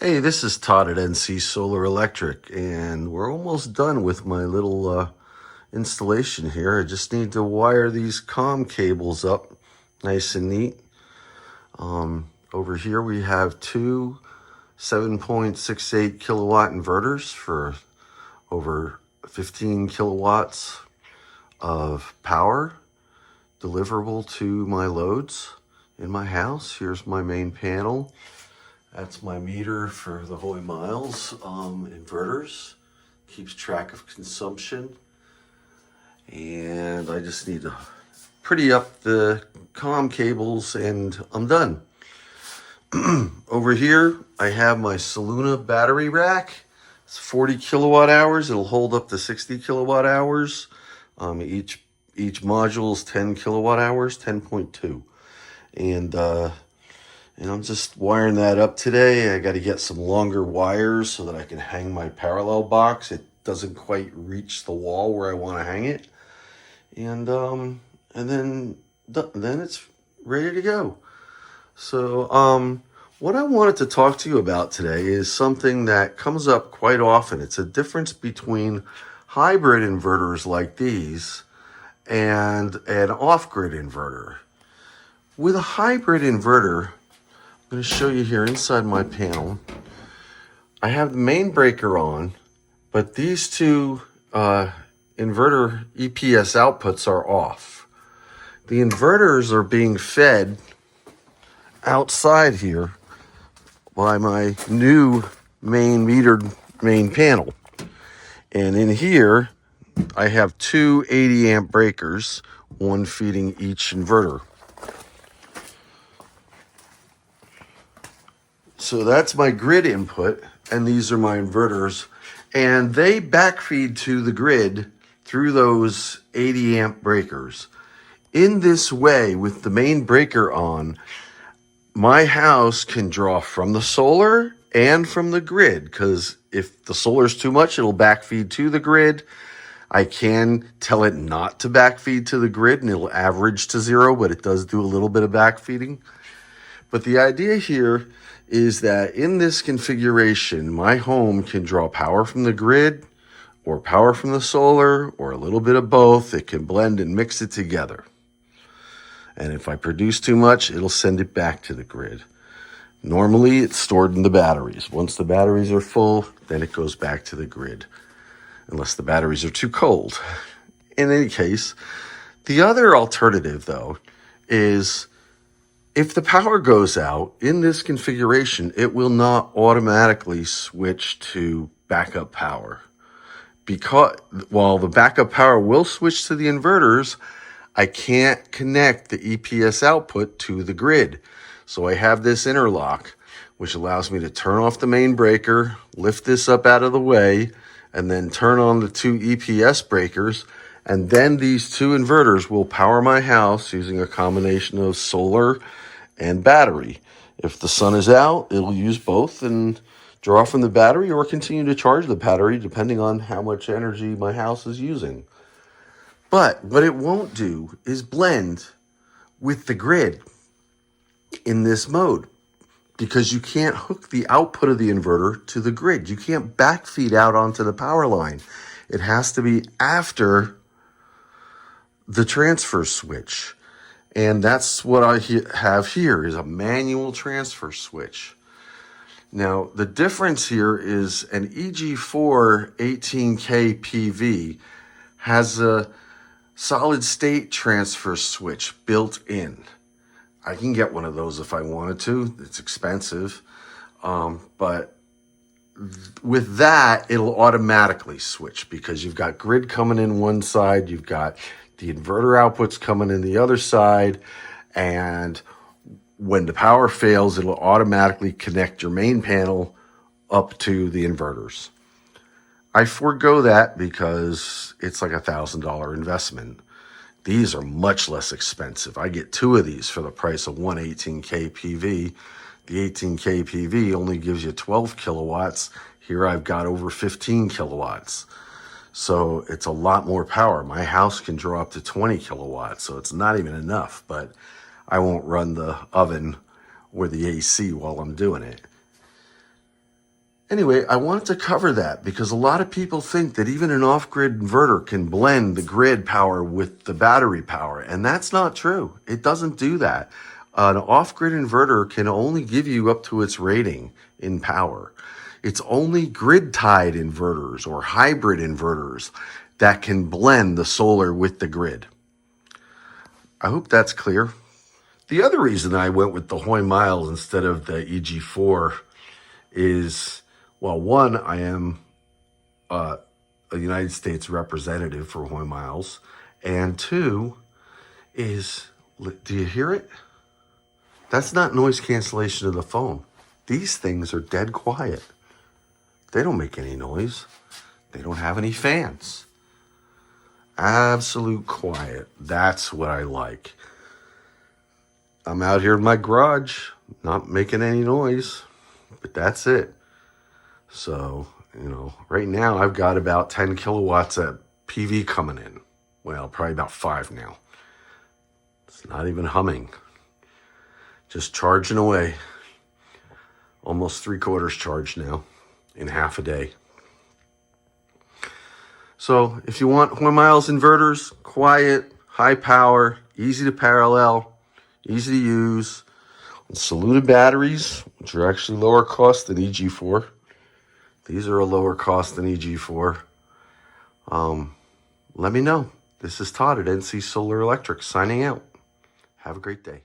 Hey, this is Todd at NC Solar Electric, and we're almost done with my little installation here. I just need to wire these COM cables up nice and neat. Over here we have two 7.68 kilowatt inverters for over 15 kilowatts of power deliverable to my loads in my house. Here's my main panel. That's my meter for the Holy Miles inverters. Keeps track of consumption. And I just need to pretty up the COM cables and I'm done. Over here, I have my Soluna battery rack. It's 40 kilowatt hours. It'll hold up to 60 kilowatt hours. Each module is 10 kilowatt hours, 10.2. And I'm just wiring that up today. I got to get some longer wires so that I can hang my parallel box. It doesn't quite reach the wall where I want to hang it. And then it's ready to go. So what I wanted to talk to you about today is something that comes up quite often. It's a difference between hybrid inverters like these and an off-grid inverter. With a hybrid inverter, I'm going to show you here inside my panel. I have the main breaker on, but these two inverter EPS outputs are off. The inverters are being fed outside here by my new metered main panel. And in here, I have two 80 amp breakers, one feeding each inverter. So that's my grid input, and these are my inverters, and they backfeed to the grid through those 80 amp breakers. In this way, with the main breaker on, my house can draw from the solar and from the grid, because if the solar is too much, it'll backfeed to the grid. I can tell it not to backfeed to the grid, and it'll average to zero, but it does do a little bit of backfeeding. But the idea here is that in this configuration, my home can draw power from the grid or power from the solar or a little bit of both. It can blend and mix it together. And if I produce too much, it'll send it back to the grid. Normally, it's stored in the batteries. Once the batteries are full, then it goes back to the grid, unless the batteries are too cold. In any case, the other alternative, though, is if the power goes out in this configuration, it will not automatically switch to backup power. Because while the backup power will switch to the inverters, I can't connect the EPS output to the grid. So I have this interlock, which allows me to turn off the main breaker, lift this up out of the way, and then turn on the two EPS breakers. And then these two inverters will power my house using a combination of solar and battery. If the sun is out, it'll use both and draw from the battery or continue to charge the battery depending on how much energy my house is using. But what it won't do is blend with the grid in this mode, because you can't hook the output of the inverter to the grid. You can't backfeed out onto the power line. It has to be after the transfer switch. And that's what I have here is a manual transfer switch. Now, the difference here is an EG4 18K PV has a solid state transfer switch built in. I can get one of those if I wanted to. It's expensive. But with that, it'll automatically switch because you've got grid coming in one side, you've got the inverter outputs coming in the other side, and when the power fails, it'll automatically connect your main panel up to the inverters. I forego that because it's like $1,000 investment. These are much less expensive. I get two of these for the price of one 18K PV. The 18K PV only gives you 12 kilowatts. Here I've got over 15 kilowatts. So it's a lot more power. My house can draw up to 20 kilowatts, so it's not even enough, but I won't run the oven or the AC while I'm doing it. Anyway, I wanted to cover that because a lot of people think that even an off-grid inverter can blend the grid power with the battery power, and that's not true. It doesn't do that. An off-grid inverter can only give you up to its rating in power. It's only grid-tied inverters or hybrid inverters that can blend the solar with the grid. I hope that's clear. The other reason I went with the Hoy Miles instead of the EG4 is, well, one, I am a United States representative for Hoy Miles, and two is, do you hear it? That's not noise cancellation of the phone. These things are dead quiet. They don't make any noise. They don't have any fans. Absolute quiet. That's what I like. I'm out here in my garage, not making any noise, but that's it. So, right now I've got about 10 kilowatts of PV coming in. Well, probably about 5 now. It's not even humming. Just charging away. Almost 3/4 charged now in half a day. So if you want Hoy Miles inverters, quiet, high power, easy to parallel, easy to use, saluted batteries, which are actually lower cost than EG4. These are a lower cost than EG4. Let me know. This is Todd at NC Solar Electric signing out. Have a great day.